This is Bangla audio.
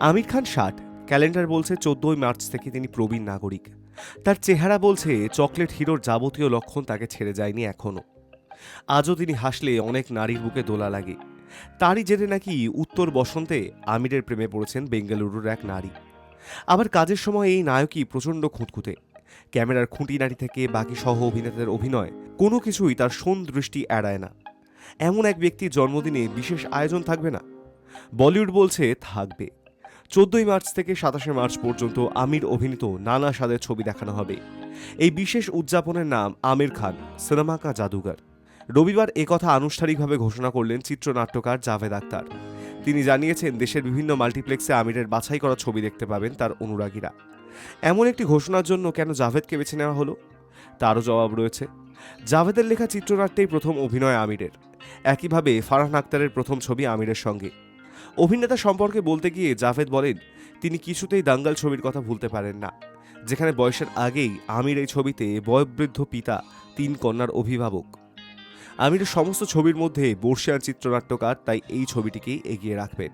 আমির খান 60। ক্যালেন্ডার বলছে 14ই মার্চ থেকে তিনি প্রবীণ নাগরিক। তার চেহারা বলছে চকলেট হিরোর যাবতীয় লক্ষণ তাকে ছেড়ে যায়নি এখনো। আজও তিনি হাসলে অনেক নারীর বুকে দোলা লাগে। তারই জেরে নাকি উত্তর বসন্তে আমিরের প্রেমে পড়েছেন বেঙ্গালুরুর এক নারী। আবার কাজের সময় এই নায়কই প্রচণ্ড খুঁতখুঁতে। ক্যামেরার খুঁটিনাটি থেকে বাকি সহ অভিনেতাদের অভিনয় কোনো কিছুই তার শোন দৃষ্টি এড়ায় না। এমন এক ব্যক্তির জন্মদিনে বিশেষ আয়োজন থাকবে না? বলিউড বলছে থাকবে। 14ই মার্চ থেকে 27শে মার্চ পর্যন্ত আমির অভিনীত নানা স্বাদের ছবি দেখানো হবে। এই বিশেষ উদযাপনের নাম আমির খান সিনেমা কা জাদুঘর। রবিবার একথা আনুষ্ঠানিকভাবে ঘোষণা করলেন চিত্রনাট্যকার জাভেদ আখতার। তিনি জানিয়েছেন, দেশের বিভিন্ন মাল্টিপ্লেক্সে আমিরের বাছাই করা ছবি দেখতে পাবেন তার অনুরাগীরা। এমন একটি ঘোষণার জন্য কেন জাভেদকে বেছে নেওয়া হলো, তারও জবাব রয়েছে। জাভেদের লেখা চিত্রনাট্যেই প্রথম অভিনয় আমিরের। একইভাবে ফারহান আক্তারের প্রথম ছবি আমিরের সঙ্গে। অভিনেতা সম্পর্কে বলতে গিয়ে জাভেদ বলেন, তিনি কিছুতেই দাঙ্গাল ছবির কথা ভুলতে পারেন না, যেখানে বয়সের আগেই আমির এই ছবিতে বয়োবৃদ্ধ পিতা, 3 কন্যার অভিভাবক। আমিরের সমস্ত ছবির মধ্যে বর্ষিয়ান চিত্রনাট্যকার তাই এই ছবিটিকেই এগিয়ে রাখবেন।